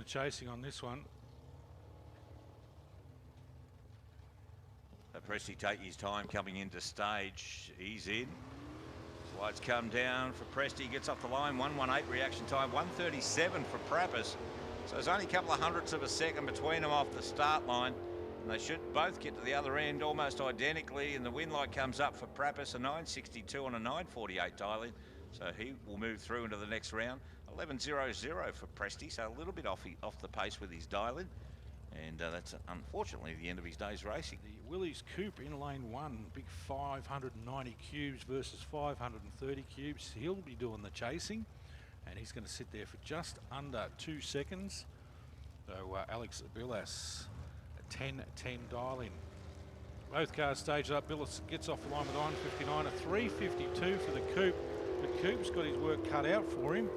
the chasing on this one. Presti taking his time coming into stage. He's in. Lights come down for Presti. Gets off the line. 1:18 reaction time. 1:37 for Prapas. So there's only a couple of hundredths of a second between them off the start line. And they should both get to the other end almost identically. And the win light comes up for Prapas, a 9:62 on a 9:48 dial-in. So he will move through into the next round. 11:00 for Presti. So a little bit off the pace with his dial-in. And that's unfortunately the end of his day's racing. The Willys Coupe in lane 1, big 590 cubes versus 530 cubes. He'll be doing the chasing, and he's going to sit there for just under 2 seconds. So Alex Billas, a 10:10 dial-in. Both cars staged up. Billas gets off the line with 9:59, a 3:52 for the Coupe. The Coupe's got his work cut out for him.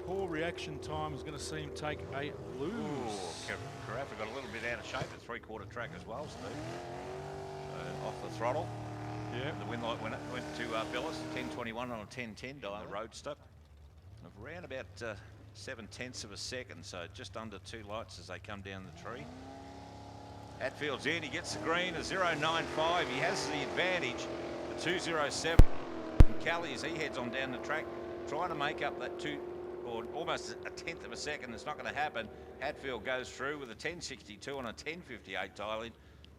Poor reaction time is going to see him take a lose. Carafa got a little bit out of shape at 3/4 track as well, Steve. Off the throttle. Yeah. The win light went to Billis, 10:21 on a 10:10 dial, Roadster. Of around about 7/10 of a second, so just under 2 lights as they come down the tree. Hatfield's in, he gets the green, a 0.95. He has the advantage, a 2:07. And Kelly, as he heads on down the track, trying to make up that or almost a 1/10 of a second. It's not going to happen. Hatfield goes through with a 10:62 on a 10:58 dial-in.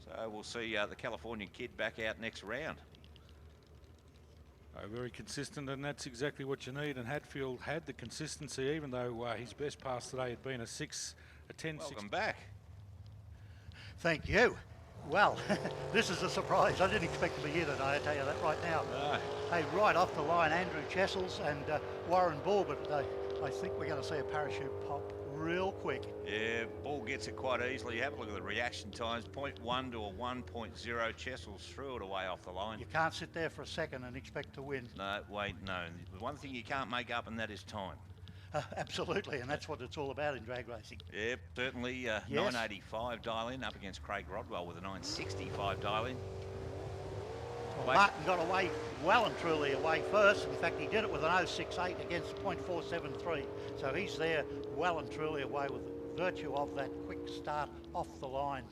So we'll see the California kid back out next round. Very consistent, and that's exactly what you need. And Hatfield had the consistency, even though his best pass today had been a 10. Welcome back. Thank you. Well, this is a surprise. I didn't expect to be here today, I tell you that right now. No. Hey, right off the line, Andrew Chessels and Warren Bull, but I think we're going to see a parachute pop real quick. Yeah, Bull gets it quite easily. Have a look at the reaction times, 0.1 to a 1.0. Chessels threw it away off the line. You can't sit there for a second and expect to win. No, wait, no. The one thing you can't make up, and that is time. Absolutely, and that's what it's all about in drag racing. Yep, certainly. Yes. 985 dial-in up against Craig Rodwell with a 965 dial-in. Well, Martin got away well and truly away first. In fact, he did it with an 0.68 against 0.473. So he's there well and truly away with virtue of that quick start off the line.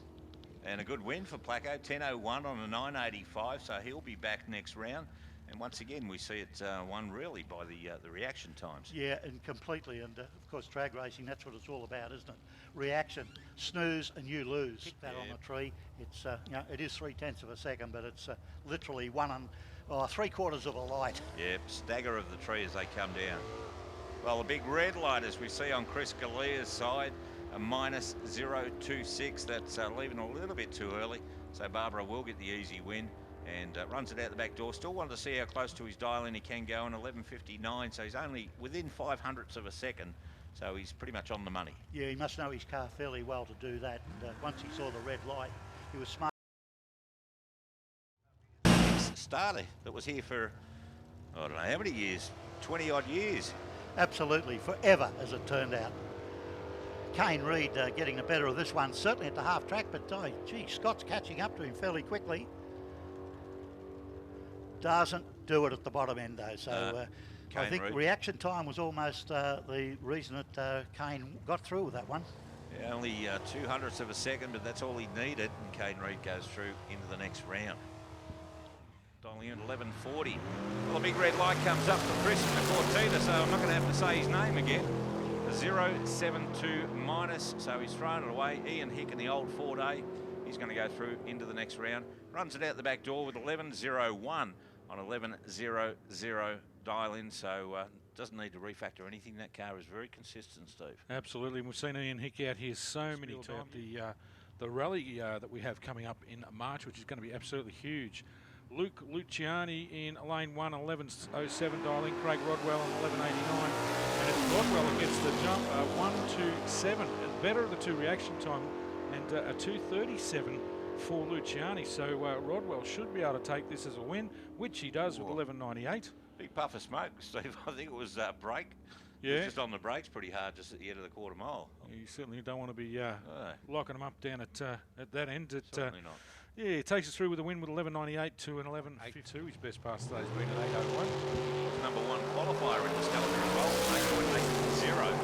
And a good win for Placko, 10:01 on a 985, so he'll be back next round. And once again, we see it won really by the reaction times. Yeah, and completely. And of course, drag racing, that's what it's all about, isn't it? Reaction, snooze and you lose. Hit that on the tree. It's it is 3/10 of a second, but it's literally 3/4 of a light. Yep, stagger of the tree as they come down. Well, the big red light, as we see on Chris Galea's side, a -0.26. That's leaving a little bit too early. So Barbara will get the easy win. And runs it out the back door. Still wanted to see how close to his dial-in he can go in 11:59. So he's only within 0.05 of a second. So he's pretty much on the money. Yeah, he must know his car fairly well to do that. And once he saw the red light, he was smart. Starter that was here for, I don't know how many years, 20 odd years. Absolutely, forever as it turned out. Kane Reid getting the better of this one, certainly at the half track, but gee, Scott's catching up to him fairly quickly. Doesn't do it at the bottom end though, so I think Reid. Reaction time was almost the reason that Kane got through with that one. Yeah, only 0.02 of a second, but that's all he needed, and Kane Reid goes through into the next round. Dialing in 11:40. Well, a big red light comes up for Chris Cortina, so I'm not going to have to say his name again. A 0.72 minus, so he's thrown it away. Ian Hick in the old 4-day. He's going to go through into the next round. Runs it out the back door with 11:01 on 11:00 dial-in, so doesn't need to refactor anything. That car is very consistent, Steve. Absolutely, and we've seen Ian Hick out here so many times. The rally that we have coming up in March, which is going to be absolutely huge. Luke Luciani in lane 1, 11:07 dial-in. Craig Rodwell on 11:89, and it's Rodwell that gets the jump, 1:27, and better of the two reaction time, and a 2:37 for Luciani. So Rodwell should be able to take this as a win, which he does with 11:98. Big puff of smoke, Steve. I think it was brake. Yeah. It was just on the brakes pretty hard just at the end of the quarter mile. You certainly don't want to be locking them up down at that end. Certainly not. Yeah, it takes us through with a win with 11:98 to an 11:52. His best pass today has been at 8:01. He was #1 qualifier in this calendar as well, 8.80.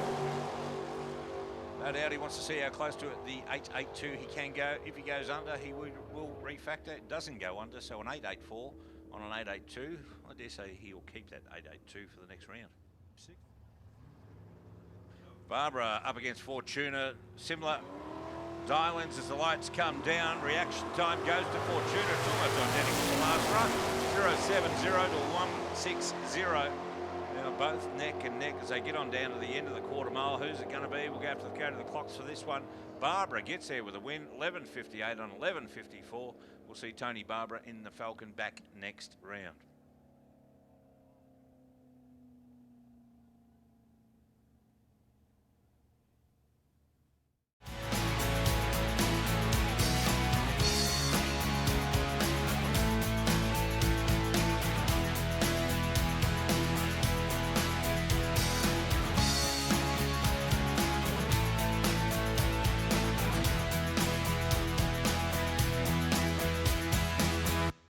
No doubt he wants to see how close to it the 8.82 he can go. If he goes under, he will refactor. It doesn't go under, so an 8.84 on an 8.82. I dare say he'll keep that 8.82 for the next round. Barbara up against Fortuna. Similar dial-ins as the lights come down. Reaction time goes to Fortuna. It's almost identical to the last run. 0.70 to 1.60. Now both neck and neck as they get on down to the end of the quarter mile. Who's it going to be? We'll go to the clocks for this one. Barbara gets there with a win. 11.58 on 11.54. We'll see Tony Barbara in the Falcon back next round.